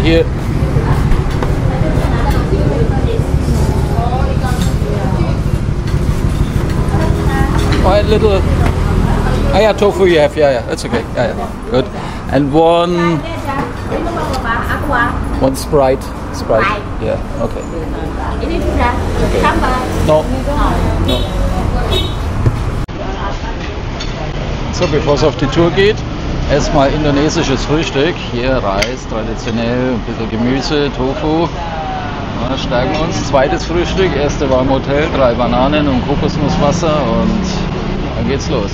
here. Oh, a little. Oh yeah, tofu you have. Yeah, that's okay. Yeah, good. And one Sprite. Yeah, okay. No. So, bevor es auf die Tour geht, erstmal indonesisches Frühstück. Hier Reis, traditionell, ein bisschen Gemüse, Tofu. Ja, steigen wir uns. Zweites Frühstück, erste war im Hotel, 3 Bananen und Kokosnusswasser und dann geht's los.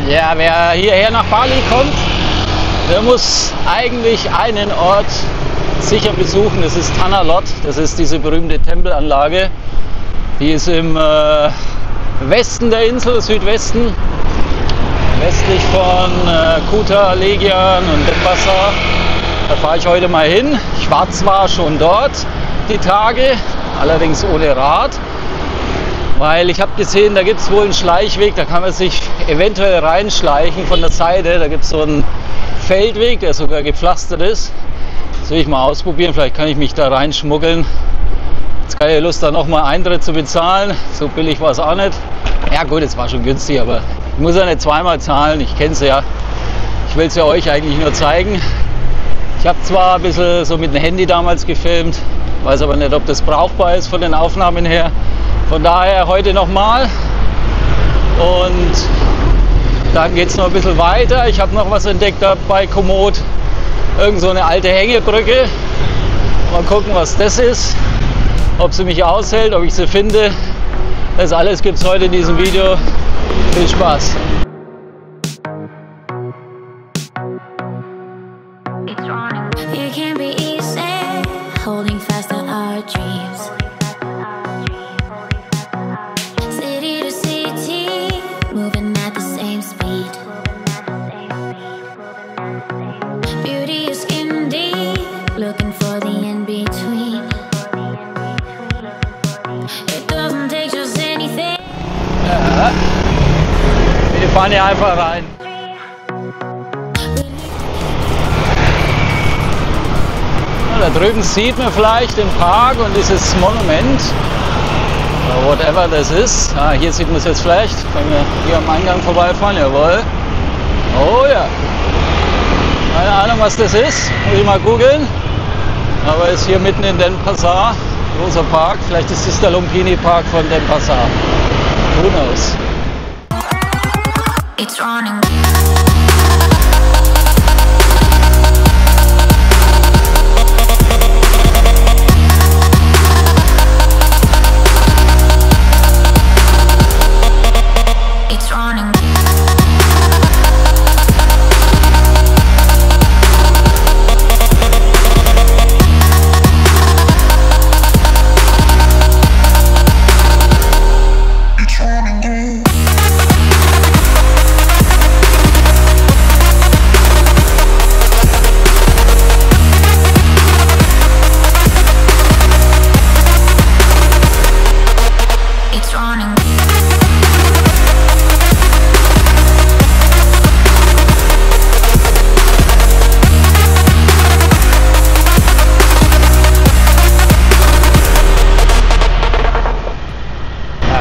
Ja, wer hierher nach Bali kommt, der muss eigentlich einen Ort sicher besuchen. Das ist Tanah Lot. Das ist diese berühmte Tempelanlage. Die ist im Westen der Insel, Südwesten, westlich von Kuta, Legian und Denpasar. Da fahre ich heute mal hin. Ich war zwar schon dort die Tage, allerdings ohne Rad, weil ich habe gesehen, da gibt es wohl einen Schleichweg, da kann man sich eventuell reinschleichen von der Seite. Da gibt es so einen Feldweg, der sogar gepflastert ist. Das will ich mal ausprobieren, vielleicht kann ich mich da reinschmuggeln. Jetzt keine Lust, da nochmal Eintritt zu bezahlen, so billig war es auch nicht. Ja gut, es war schon günstig, aber ich muss ja nicht zweimal zahlen, ich kenne es ja. Ich will es ja euch eigentlich nur zeigen. Ich habe zwar ein bisschen so mit dem Handy damals gefilmt, weiß aber nicht, ob das brauchbar ist von den Aufnahmen her. Von daher heute nochmal und dann geht es noch ein bisschen weiter. Ich habe noch was entdeckt da bei Komoot, irgend so eine alte Hängebrücke. Mal gucken, was das ist, ob sie mich aushält, ob ich sie finde. Das alles gibt es heute in diesem Video. Viel Spaß! Wir fahren hier einfach rein. Ja, da drüben sieht man vielleicht den Park und dieses Monument, whatever das ist. Ah, hier sieht man es jetzt vielleicht. Können wir hier am Eingang vorbeifahren? Jawohl. Oh ja. Keine Ahnung, was das ist. Muss ich mal googeln. Aber ist hier mitten in Denpasar. Großer Park. Vielleicht ist das der Lumpini Park von Denpasar. Who knows? It's running. It's running.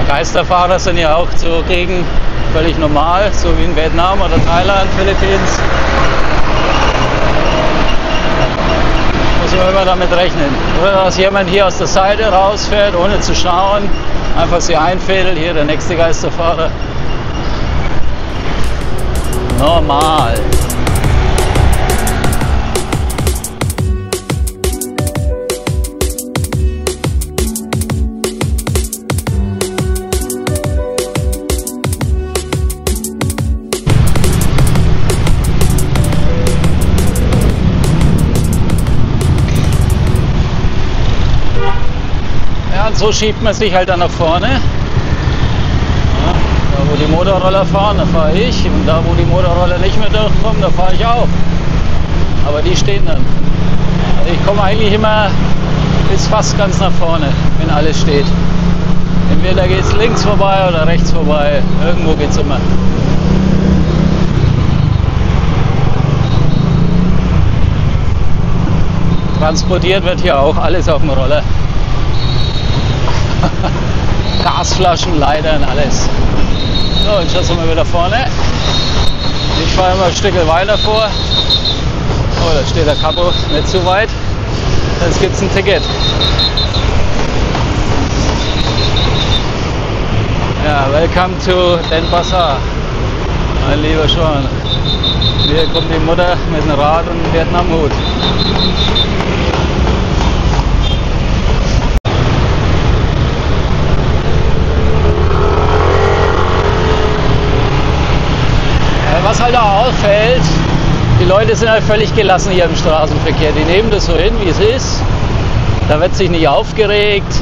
Geisterfahrer sind ja auch zur Gegend völlig normal, so wie in Vietnam oder Thailand, Philippinen. Muss man immer damit rechnen. Oder dass jemand hier aus der Seite rausfährt, ohne zu schauen, einfach sie einfädelt. Hier der nächste Geisterfahrer. Normal. So schiebt man sich halt dann nach vorne. Ja, da wo die Motorroller fahren, da fahre ich. Und da wo die Motorroller nicht mehr durchkommen, da fahre ich auch. Aber die stehen dann. Also ich komme eigentlich immer bis fast ganz nach vorne, wenn alles steht. Entweder geht es links vorbei oder rechts vorbei. Irgendwo geht es immer. Transportiert wird hier auch alles auf dem Roller. Gasflaschen, Leitern, alles. So, jetzt schauen wir wieder vorne. Ich fahre immer ein Stück weiter vor. Oh, da steht der Capo, nicht zu weit. Jetzt gibt es ein Ticket. Ja, welcome to Denpasar, mein lieber Sean. Hier kommt die Mutter mit dem Rad und einem Vietnamhut. Was halt auch auffällt, die Leute sind halt völlig gelassen hier im Straßenverkehr. Die nehmen das so hin, wie es ist. Da wird sich nicht aufgeregt.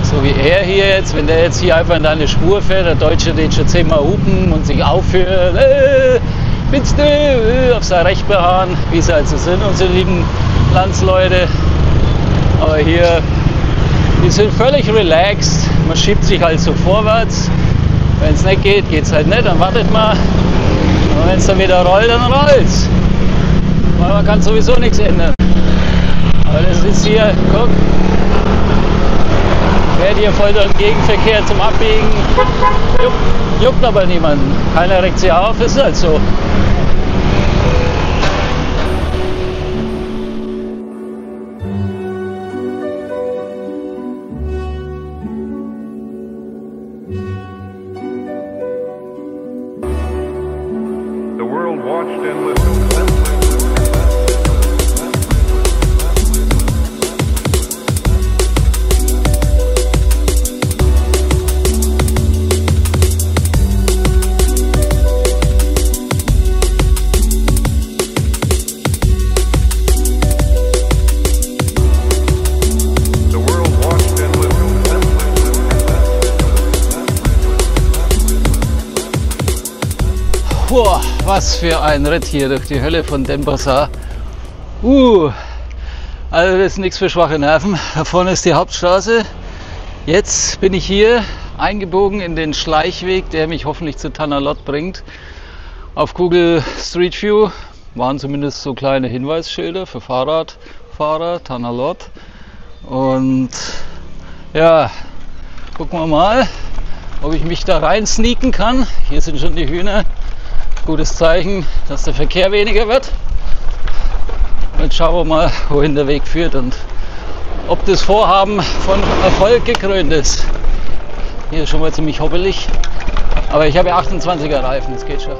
So wie er hier jetzt, wenn der jetzt hier einfach in deine Spur fährt, der Deutsche den schon 10-mal hupen und sich aufhört, bitte auf sein Recht beharren, wie sie halt so sind, unsere lieben Landsleute. Aber hier, die sind völlig relaxed. Man schiebt sich halt so vorwärts. Wenn es nicht geht, geht es halt nicht, dann wartet man. Und wenn es dann wieder rollt, dann rollt's. Weil man kann sowieso nichts ändern. Aber das ist hier, guck, fährt hier voll durch den Gegenverkehr zum Abbiegen. Juckt aber niemanden. Keiner regt sich auf, ist halt so. Boah, was für ein Ritt hier durch die Hölle von Denpasar. Also das ist nichts für schwache Nerven. Da vorne ist die Hauptstraße. Jetzt bin ich hier eingebogen in den Schleichweg, der mich hoffentlich zu Tanah Lot bringt. Auf Google Street View waren zumindest so kleine Hinweisschilder für Fahrradfahrer, Tanah Lot. Und ja, gucken wir mal, ob ich mich da rein sneaken kann. Hier sind schon die Hühner. Gutes Zeichen, dass der Verkehr weniger wird. Jetzt schauen wir mal, wohin der Weg führt und ob das Vorhaben von Erfolg gekrönt ist. Hier ist schon mal ziemlich hoppelig, aber ich habe ja 28er Reifen, das geht schon.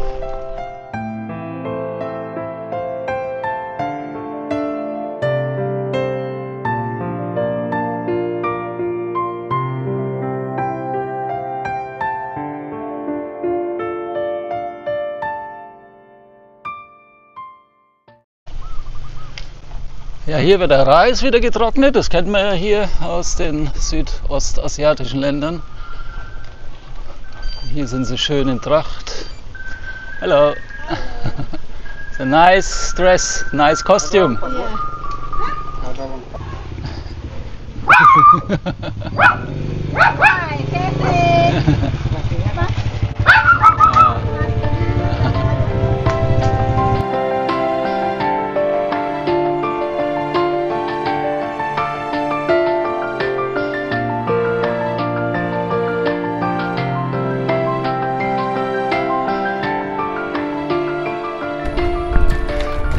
Ja, hier wird der Reis wieder getrocknet, das kennt man ja hier aus den südostasiatischen Ländern. Hier sind sie schön in Tracht. Hello. It's a nice dress, nice costume.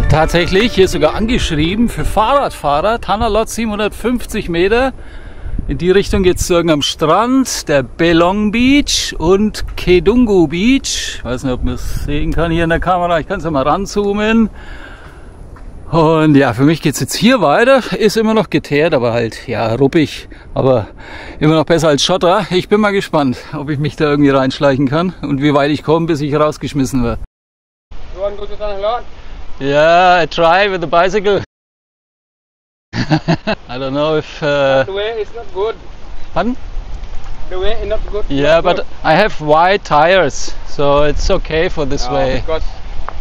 Tatsächlich, hier ist sogar angeschrieben für Fahrradfahrer, Tanah Lot 750 Meter. In die Richtung geht es zu irgendeinem Strand, der Belong Beach und Kedungu Beach. Ich weiß nicht, ob man es sehen kann hier in der Kamera, ich kann es ja mal ranzoomen. Und ja, für mich geht es jetzt hier weiter, ist immer noch geteert, aber halt, ja, ruppig, aber immer noch besser als Schotter. Ich bin mal gespannt, ob ich mich da irgendwie reinschleichen kann und wie weit ich komme, bis ich rausgeschmissen werde. You want to go to Tanah Lot? Yeah, I try with the bicycle. I don't know if... The way is not good. Pardon? The way is not good. Yeah, not but good. I have wide tires, so it's okay for this way. Because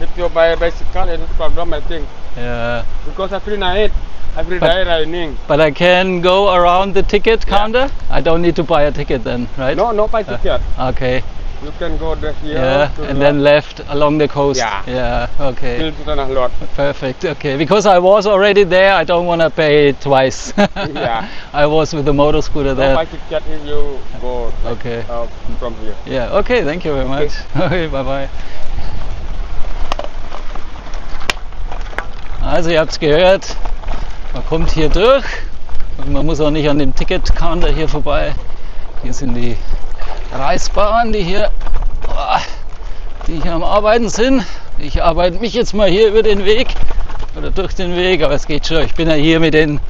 if you buy a bicycle, it's no problem, I think. Yeah. Because every night, every But- day raining. But I can go around the ticket counter? I don't need to buy a ticket then, right? No, no by ticket. Okay. You can go there here Yeah, to and then left along the coast. Yeah. Yeah, okay. till to Tanah Lot. Perfect. Okay, because I was already there, I don't want to pay twice. Yeah. I was with the motor scooter No there. by ticket if you go Okay. from here. Yeah, okay, thank you very much. Okay, bye bye. Also ihr habt es gehört, man kommt hier durch und man muss auch nicht an dem Ticket-Counter hier vorbei. Hier sind die Reisbauern, die hier am Arbeiten sind. Ich arbeite mich jetzt mal hier über den Weg oder durch den Weg, aber es geht schon. Ich bin ja hier bin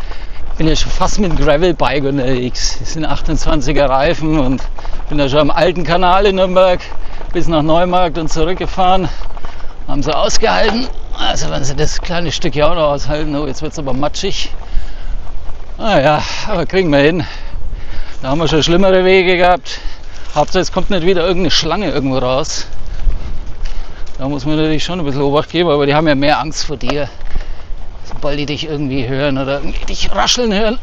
ja schon fast mit einem Gravel-Bike unterwegs. Das sind 28er Reifen und bin ja schon am alten Kanal in Nürnberg bis nach Neumarkt und zurückgefahren. Haben sie ausgehalten. Also wenn sie das kleine Stück ja auch noch aushalten, oh, jetzt wird es aber matschig. Naja, aber kriegen wir hin. Da haben wir schon schlimmere Wege gehabt. Hauptsache es kommt nicht wieder irgendeine Schlange irgendwo raus. Da muss man natürlich schon ein bisschen Obacht geben, aber die haben ja mehr Angst vor dir. Sobald die dich irgendwie hören oder irgendwie dich rascheln hören,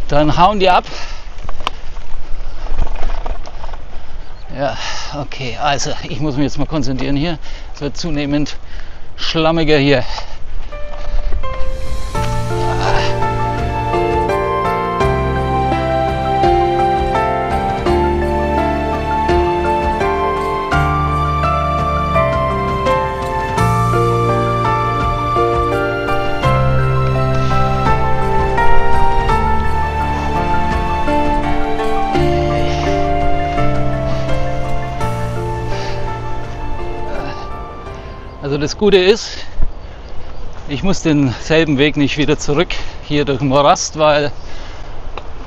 dann hauen die ab. Ja, okay, also ich muss mich jetzt mal konzentrieren hier. Es wird zunehmend schlammiger hier. Also das Gute ist, ich muss denselben Weg nicht wieder zurück hier durch den Morast, weil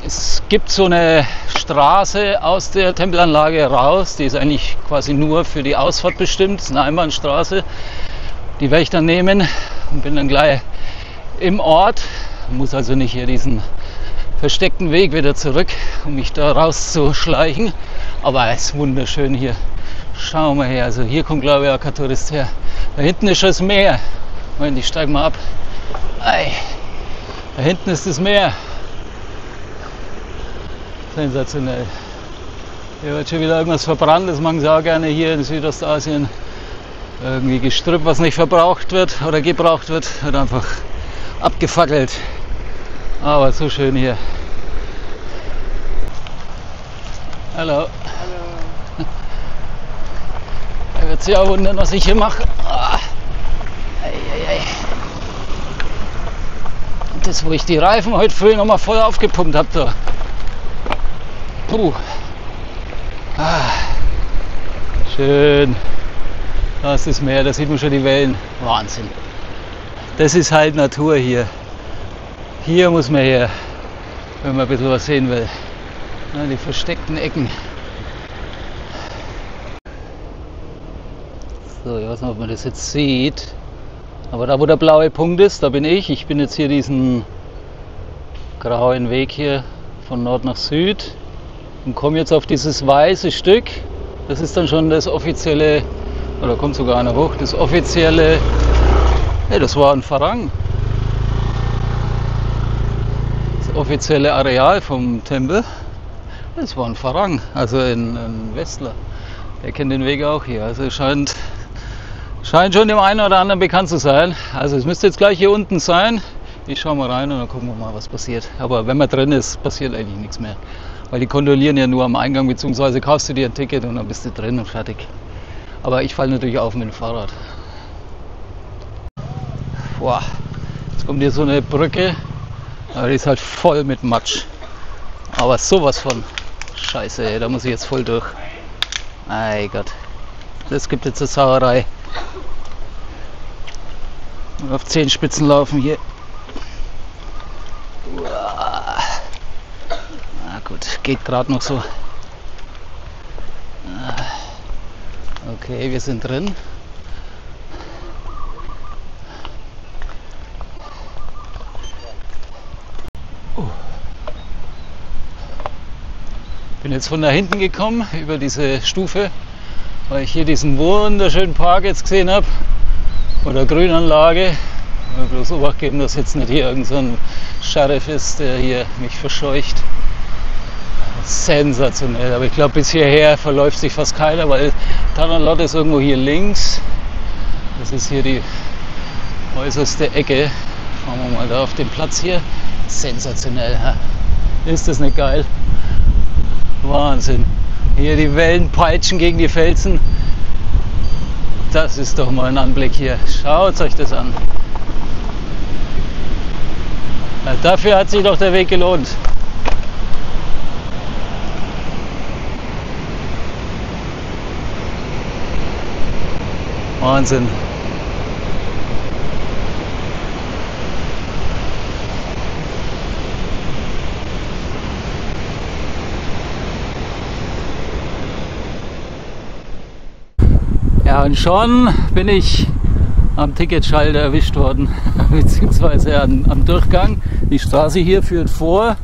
es gibt so eine Straße aus der Tempelanlage raus, die ist eigentlich quasi nur für die Ausfahrt bestimmt, das ist eine Einbahnstraße, die werde ich dann nehmen und bin dann gleich im Ort, muss also nicht hier diesen versteckten Weg wieder zurück, um mich da rauszuschleichen, aber es ist wunderschön hier. Schauen wir her, also hier kommt glaube ich auch kein Tourist her. Da hinten ist schon das Meer. Moment, ich steige mal ab. Ei, da hinten ist das Meer. Sensationell. Hier wird schon wieder irgendwas verbrannt, das machen sie auch gerne hier in Südostasien. Irgendwie Gestrüpp, was nicht verbraucht wird oder gebraucht wird, wird einfach abgefackelt. Aber so schön hier. Hallo. Er wird sich auch wundern, was ich hier mache. Und das, wo ich die Reifen heute früh noch mal voll aufgepumpt habe. Da. Puh. Schön. Da ist das Meer, da sieht man schon die Wellen. Wahnsinn. Das ist halt Natur hier. Hier muss man her, wenn man ein bisschen was sehen will. Ja, die versteckten Ecken. So, ich weiß nicht, ob man das jetzt sieht. Aber da, wo der blaue Punkt ist, da bin ich. Ich bin jetzt hier diesen grauen Weg hier von Nord nach Süd und komme jetzt auf dieses weiße Stück. Das ist dann schon das offizielle, oder kommt sogar einer hoch, das offizielle, hey, das war ein Farang. Das offizielle Areal vom Tempel, das war ein Farang, also ein Westler. Der kennt den Weg auch hier, also scheint schon dem einen oder anderen bekannt zu sein. Also es müsste jetzt gleich hier unten sein. Ich schaue mal rein und dann gucken wir mal, was passiert. Aber wenn man drin ist, passiert eigentlich nichts mehr. Weil die kontrollieren ja nur am Eingang, beziehungsweise kaufst du dir ein Ticket und dann bist du drin und fertig. Aber ich falle natürlich auf mit dem Fahrrad. Boah, jetzt kommt hier so eine Brücke, aber die ist halt voll mit Matsch. Aber sowas von Scheiße, ey, da muss ich jetzt voll durch. Mein Gott, das gibt jetzt eine Sauerei. Auf Zehenspitzen laufen hier. Na gut, geht gerade noch so. Okay, wir sind drin. Bin jetzt von da hinten gekommen über diese Stufe, weil ich hier diesen wunderschönen Park jetzt gesehen habe. oder Grünanlage. Bloß Obacht geben, dass jetzt nicht hier irgend so ein Sheriff ist, der hier mich verscheucht. Sensationell, aber ich glaube bis hierher verläuft sich fast keiner, weil Tana Lot ist irgendwo hier links. Das ist hier die äußerste Ecke. Schauen wir mal da auf den Platz hier. Sensationell, ha? Ist das nicht geil? Wahnsinn. Hier die Wellen peitschen gegen die Felsen. Das ist doch mal ein Anblick hier. Schaut euch das an. Ja, dafür hat sich doch der Weg gelohnt. Wahnsinn. Ja, und schon bin ich am Ticketschalter erwischt worden, beziehungsweise am Durchgang. Die Straße hier führt vor,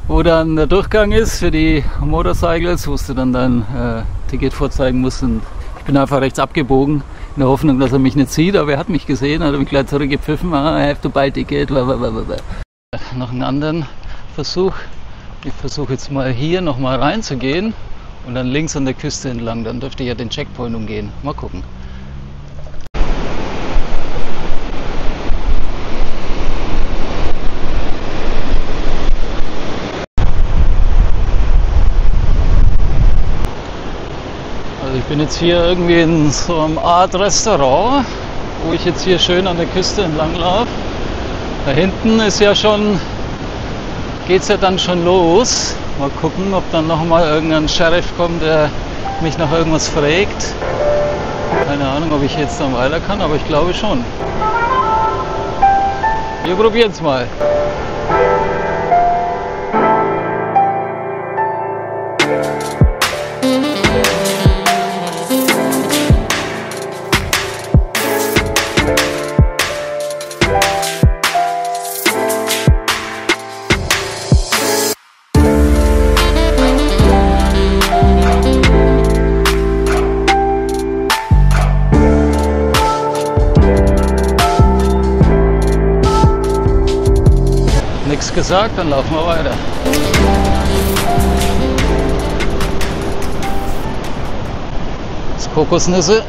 wo dann der Durchgang ist für die Motorcycles, wo du dann dein Ticket vorzeigen musst. Und ich bin einfach rechts abgebogen, in der Hoffnung, dass er mich nicht sieht, aber er hat mich gesehen, hat mich gleich zurückgepfiffen. I have to buy ticket. Noch einen anderen Versuch. Ich versuche jetzt mal hier nochmal reinzugehen und dann links an der Küste entlang. Dann dürfte ich ja den Checkpoint umgehen. Mal gucken. Ich bin jetzt hier irgendwie in so einem Art Restaurant, wo ich jetzt hier schön an der Küste entlang laufe. Da hinten ist ja schon, geht's ja dann schon los. Mal gucken, ob dann nochmal irgendein Sheriff kommt, der mich nach irgendwas fragt. Keine Ahnung, ob ich jetzt dann weiter kann, aber ich glaube schon. Wir probieren es mal. Nichts gesagt, dann laufen wir weiter. Das ist Kokosnüsse.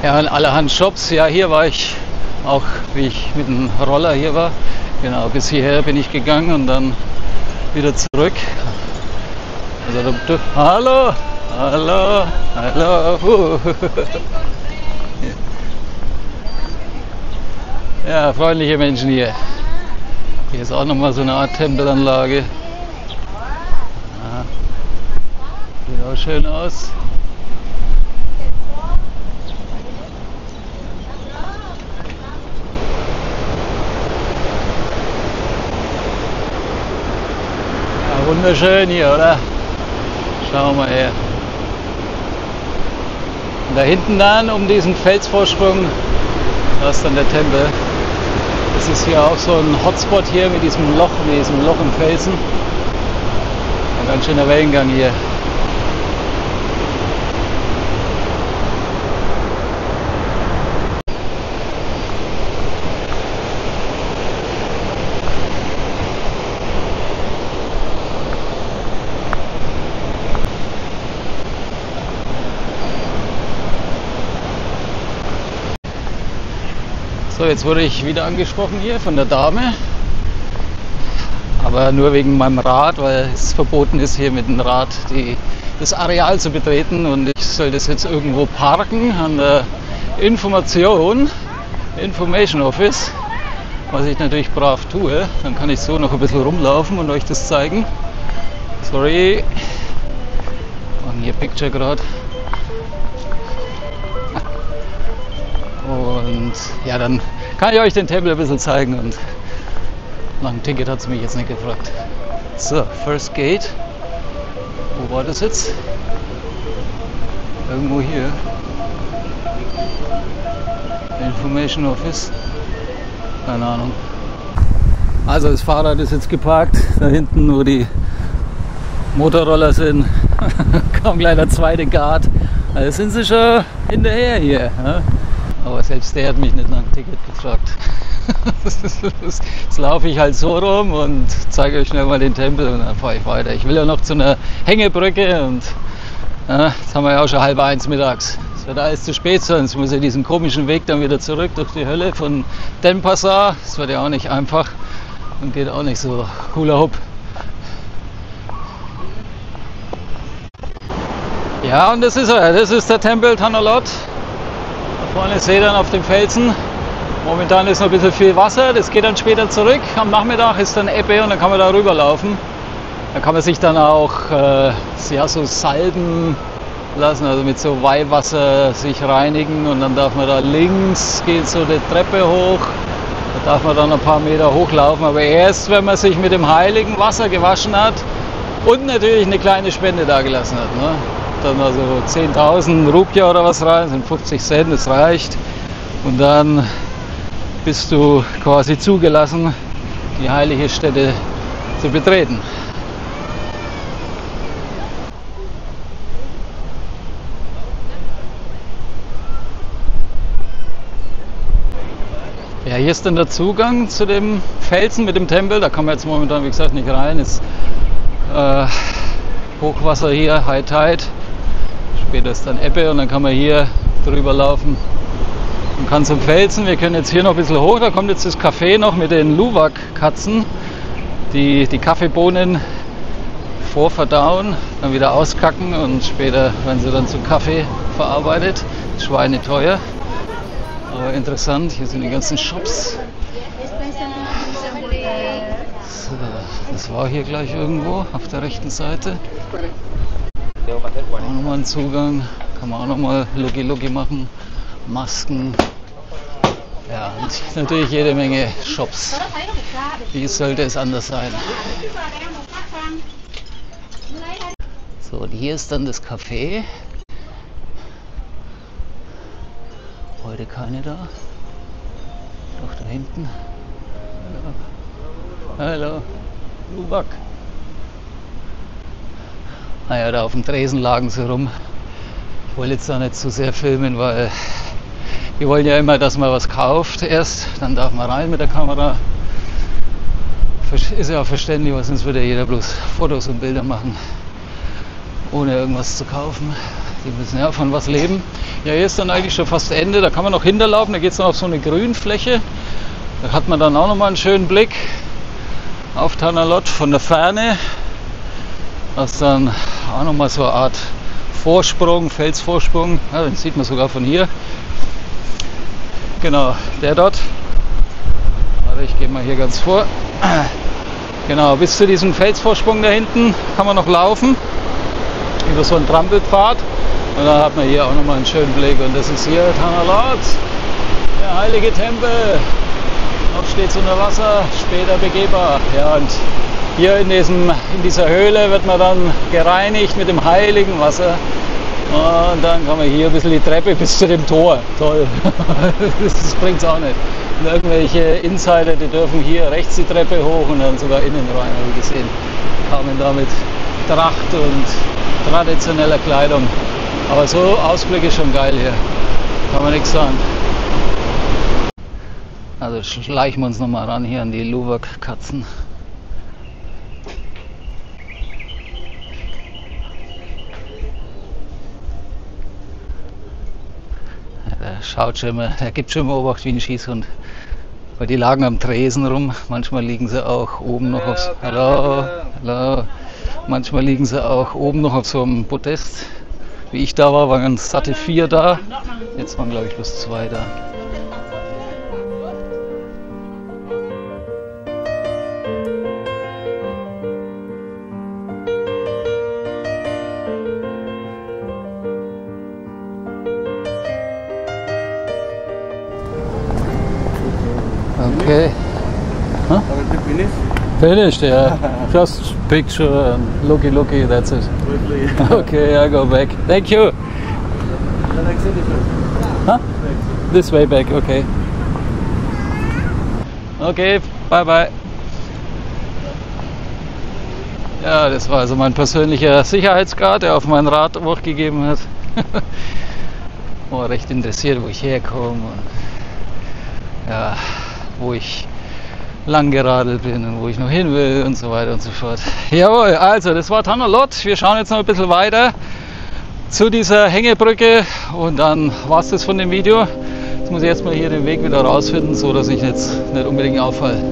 Ja, in allerhand Shops. Ja, hier war ich auch, wie ich mit dem Roller hier war. Genau, bis hierher bin ich gegangen und dann wieder zurück. Also, hallo, hallo, hallo. Ja, freundliche Menschen hier. Hier ist auch nochmal so eine Art Tempelanlage. Ja, sieht auch schön aus. Ja, wunderschön hier, oder? Schauen wir mal her. Und da hinten dann, um diesen Felsvorsprung, da ist dann der Tempel. Das ist hier auch so ein Hotspot hier mit diesem Loch im Felsen. Ein ganz schöner Wellengang hier. So, jetzt wurde ich wieder angesprochen hier von der Dame, aber nur wegen meinem Rad, weil es verboten ist, hier mit dem Rad das Areal zu betreten, und ich soll das jetzt irgendwo parken an der Information Information Office, was ich natürlich brav tue. Dann kann ich so noch ein bisschen rumlaufen und euch das zeigen. Sorry, machen hier Picture gerade. Und ja, dann kann ich euch den Tempel ein bisschen zeigen, und nach dem Ticket hat sie mich jetzt nicht gefragt. So, First Gate. Wo war das jetzt? Irgendwo hier. Information Office. Keine Ahnung. Also das Fahrrad ist jetzt geparkt, da hinten, wo die Motorroller sind. Kam gleich der zweite Guard Also sind sie schon hinterher hier. Ja? Aber selbst der hat mich nicht nach dem Ticket gefragt. Jetzt laufe ich halt so rum und zeige euch schnell mal den Tempel und dann fahre ich weiter. Ich will ja noch zu einer Hängebrücke und ja, jetzt haben wir ja auch schon 12:30 mittags. Es wird alles zu spät sein. Jetzt muss ich diesen komischen Weg dann wieder zurück durch die Hölle von Denpasar. Das wird ja auch nicht einfach und geht auch nicht so Hula Hoop. Ja, und das ist er. Das ist der Tempel Tanah Lot. Da vorne seht ihr dann auf dem Felsen. Momentan ist noch ein bisschen viel Wasser. Das geht dann später zurück. Am Nachmittag ist dann Ebbe und dann kann man da rüberlaufen. Da kann man sich dann auch ja, so salben lassen, also mit so Weihwasser sich reinigen und dann darf man da links, geht so die Treppe hoch, da darf man dann ein paar Meter hochlaufen, aber erst wenn man sich mit dem heiligen Wasser gewaschen hat und natürlich eine kleine Spende dagelassen hat. Ne? Dann also 10.000 Rupia oder was rein, sind 50 Cent, das reicht und dann bist du quasi zugelassen, die heilige Stätte zu betreten. Ja, hier ist dann der Zugang zu dem Felsen mit dem Tempel. Da kann man jetzt momentan, wie gesagt, nicht rein. Ist Hochwasser hier, High Tide. Später ist dann Ebbe und dann kann man hier drüber laufen und kann zum Felsen. Wir können jetzt hier noch ein bisschen hoch. Da kommt jetzt das Café noch mit den Luwak-Katzen, die Kaffeebohnen vorverdauen, dann wieder auskacken und später werden sie dann zu Kaffee verarbeitet. Schweineteuer. Aber interessant, hier sind die ganzen Shops. So, das war hier gleich irgendwo auf der rechten Seite. Auch nochmal ein Zugang, kann man auch nochmal Logi machen, Masken. Ja, und natürlich jede Menge Shops. Wie sollte es anders sein? So, und hier ist dann das Café. Heute keine da. Doch da hinten. Hallo. Luwak. Naja, da auf dem Tresen lagen sie rum. Ich wollte jetzt da nicht zu sehr filmen, weil die wollen ja immer, dass man was kauft erst. Dann darf man rein mit der Kamera. Ist ja auch verständlich, weil sonst würde ja jeder bloß Fotos und Bilder machen, ohne irgendwas zu kaufen. Die müssen ja von was leben. Ja, hier ist dann eigentlich schon fast Ende. Da kann man noch hinterlaufen. Da geht es dann auf so eine Grünfläche. Da hat man dann auch nochmal einen schönen Blick auf Tanah Lot von der Ferne. Das ist dann auch nochmal so eine Art Vorsprung, Felsvorsprung. Ja, den sieht man sogar von hier. Genau, der dort. Warte, ich gehe mal hier ganz vor. Genau, bis zu diesem Felsvorsprung da hinten kann man noch laufen. Über so einen Trampelpfad. Und dann hat man hier auch nochmal einen schönen Blick. Und das ist hier Tanah Lot, der heilige Tempel. Noch steht es unter Wasser, später begehbar. Ja, und hier in dieser Höhle wird man dann gereinigt mit dem heiligen Wasser. Und dann kann man hier ein bisschen die Treppe bis zu dem Tor. Toll. Das bringt es auch nicht. Und irgendwelche Insider, die dürfen hier rechts die Treppe hoch und dann sogar innen rein, habe ich gesehen. Kamen da mit Tracht und traditioneller Kleidung. Aber so Ausblick ist schon geil hier. Kann man nichts sagen. Also schleichen wir uns nochmal ran hier an die Luwak-Katzen. Der schaut schon immer, der gibt schon immer Obacht wie ein Schießhund. Weil die lagen am Tresen rum, manchmal liegen sie auch oben noch auf. Hallo, hallo. Manchmal liegen sie auch oben noch auf so einem Podest. Wie ich da war, waren satte 4 da. Jetzt waren glaube ich bloß 2 da. Okay. Huh? Finished, yeah. Just picture and looky, that's it. Okay, I go back. Thank you. Huh? This way back, okay. Okay, bye bye. Ja, das war also mein persönlicher Sicherheitsguard, der auf mein Rad hochgegeben hat. War recht interessiert, wo ich herkomme und ja, wo ich lang geradelt bin und wo ich noch hin will und so weiter und so fort. Jawohl, also das war Tanner Lot. Wir schauen jetzt noch ein bisschen weiter zu dieser Hängebrücke und dann war es das von dem Video. Jetzt muss ich erstmal hier den Weg wieder rausfinden, so dass ich jetzt nicht unbedingt auffalle.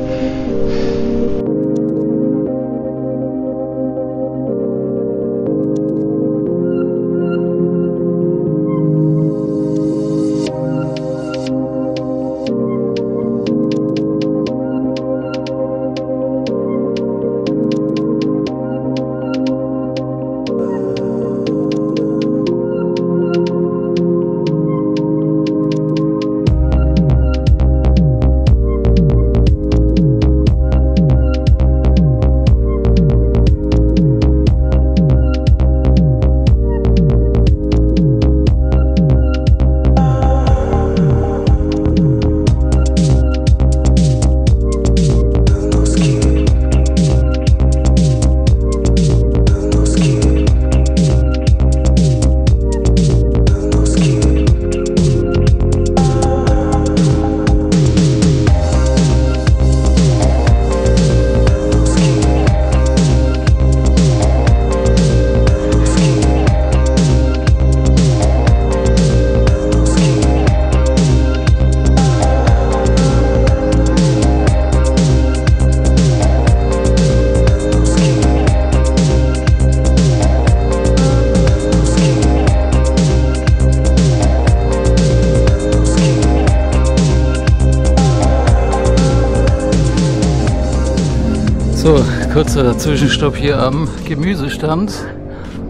So, kurzer Zwischenstopp hier am Gemüsestand,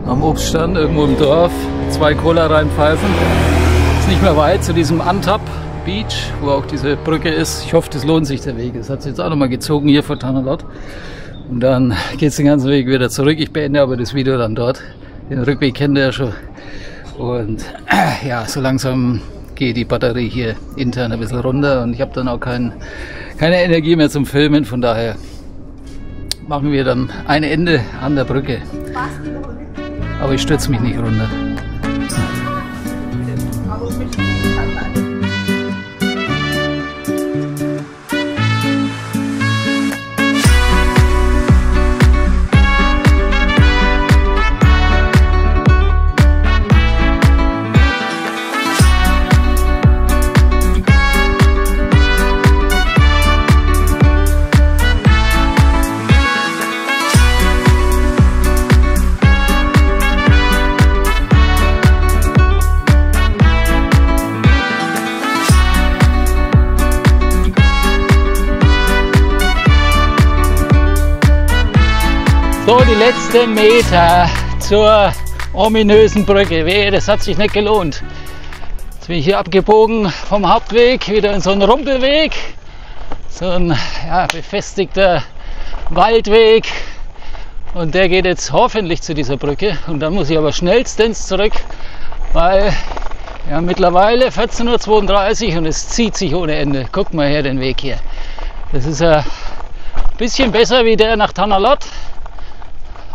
am Obststand irgendwo im Dorf. 2 Cola reinpfeifen. Ist nicht mehr weit zu diesem Antap Beach, wo auch diese Brücke ist. Ich hoffe, das lohnt sich der Weg. Das hat sich jetzt auch nochmal gezogen hier vor Tanner Lot. Und dann geht es den ganzen Weg wieder zurück. Ich beende aber das Video dann dort. Den Rückweg kennt ihr ja schon. Und ja, so langsam geht die Batterie hier intern ein bisschen runter und ich habe dann auch keine Energie mehr zum Filmen. Von daher machen wir dann ein Ende an der Brücke. Aber ich stürze mich nicht runter. So, die letzten Meter zur ominösen Brücke. Wehe, das hat sich nicht gelohnt. Jetzt bin ich hier abgebogen vom Hauptweg, wieder in so einen Rumpelweg. So ein befestigter Waldweg. Und der geht jetzt hoffentlich zu dieser Brücke. Und dann muss ich aber schnellstens zurück, weil ja mittlerweile 14:32 Uhr und es zieht sich ohne Ende. Guckt mal her den Weg hier. Das ist ein bisschen besser wie der nach Tanner Lot.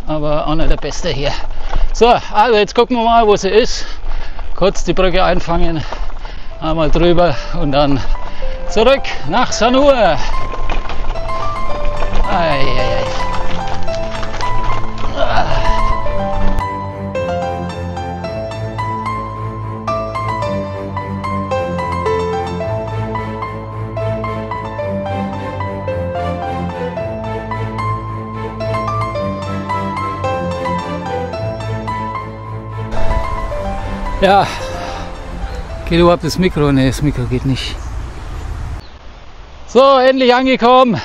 Aber auch nicht der beste hier. So, also jetzt gucken wir mal, wo sie ist. Kurz die Brücke einfangen, einmal drüber und dann zurück nach Sanur. Ei, ei, ei. Ja, geht überhaupt das Mikro? Ne, das Mikro geht nicht. So, endlich angekommen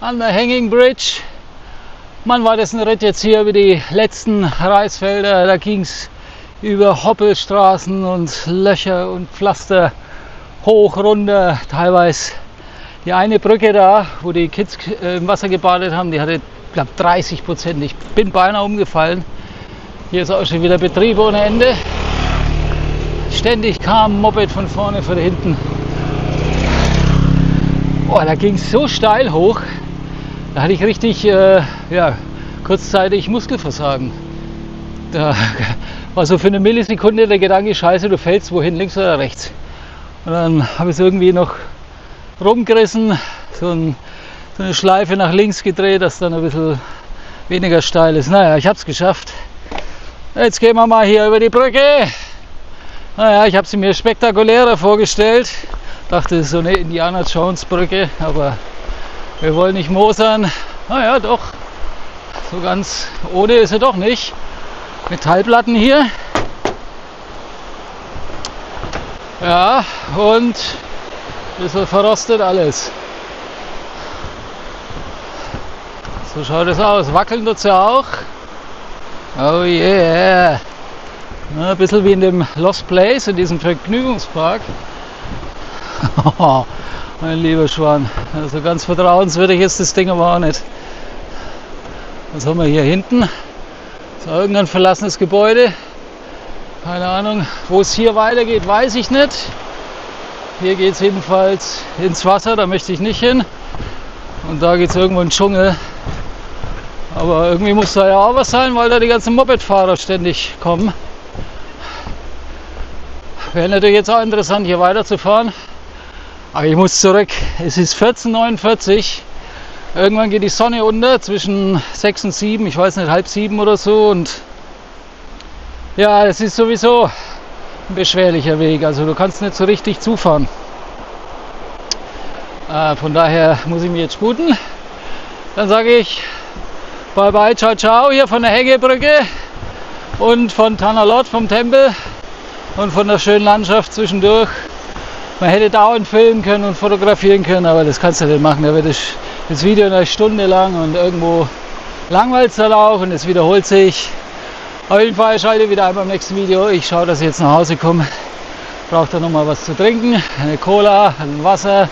an der Hanging Bridge. Mann, war das ein Ritt jetzt hier über die letzten Reisfelder. Da ging es über Hoppelstraßen und Löcher und Pflaster hoch, runter. Teilweise die eine Brücke da, wo die Kids im Wasser gebadet haben, die hatte, glaube 30%. Ich bin beinahe umgefallen. Hier ist auch schon wieder Betrieb ohne Ende. Ständig kam ein Moped von vorne, von hinten. Oh, da ging es so steil hoch. Da hatte ich richtig kurzzeitig Muskelversagen. Da war so für eine Millisekunde der Gedanke, scheiße, du fällst wohin, links oder rechts. Und dann habe ich es irgendwie noch rumgerissen, so eine Schleife nach links gedreht, dass dann ein bisschen weniger steil ist. Naja, ich habe es geschafft. Jetzt gehen wir mal hier über die Brücke. Naja, ich habe sie mir spektakulärer vorgestellt. Dachte, es ist so eine Indiana Jones Brücke, aber wir wollen nicht mosern. Naja, doch. So ganz ohne ist sie doch nicht. Metallplatten hier. Ja, und ein bisschen verrostet alles. So schaut es aus. Wackeln tut es ja auch. Oh yeah. Ja, ein bisschen wie in dem Lost Place, in diesem Vergnügungspark. Mein lieber Schwan. Also ganz vertrauenswürdig ist das Ding aber auch nicht. Was haben wir hier hinten? Das ist irgendein verlassenes Gebäude. Keine Ahnung. Wo es hier weitergeht, weiß ich nicht. Hier geht es jedenfalls ins Wasser, da möchte ich nicht hin. Und da geht es irgendwo in den Dschungel. Aber irgendwie muss da ja auch was sein, weil da die ganzen Mopedfahrer ständig kommen. Wäre natürlich jetzt auch interessant, hier weiterzufahren. Aber ich muss zurück. Es ist 14:49 Uhr. Irgendwann geht die Sonne unter, zwischen 6 und 7, ich weiß nicht, halb 7 oder so. Und ja, es ist sowieso ein beschwerlicher Weg. Also du kannst nicht so richtig zufahren. Von daher muss ich mich jetzt sputen. Dann sage ich bye bye, ciao ciao hier von der Hängebrücke und von Tanah Lot, vom Tempel und von der schönen Landschaft zwischendurch. Man hätte dauernd filmen können und fotografieren können, aber das kannst du nicht machen. Da wird das Video eine Stunde lang und irgendwo langweilt es dann auch und es wiederholt sich. Auf jeden Fall schalte ich wieder ein beim nächsten Video. Ich schaue, dass ich jetzt nach Hause komme. Brauche da noch mal was zu trinken, eine Cola, ein Wasser.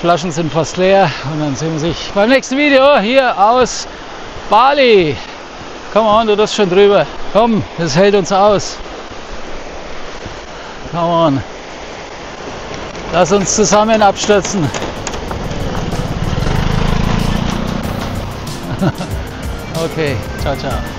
Flaschen sind fast leer und dann sehen wir sich beim nächsten Video hier aus Bali. Come on, du bist schon drüber. Komm, das hält uns aus. Come on. Lass uns zusammen abstürzen. Okay, ciao, ciao.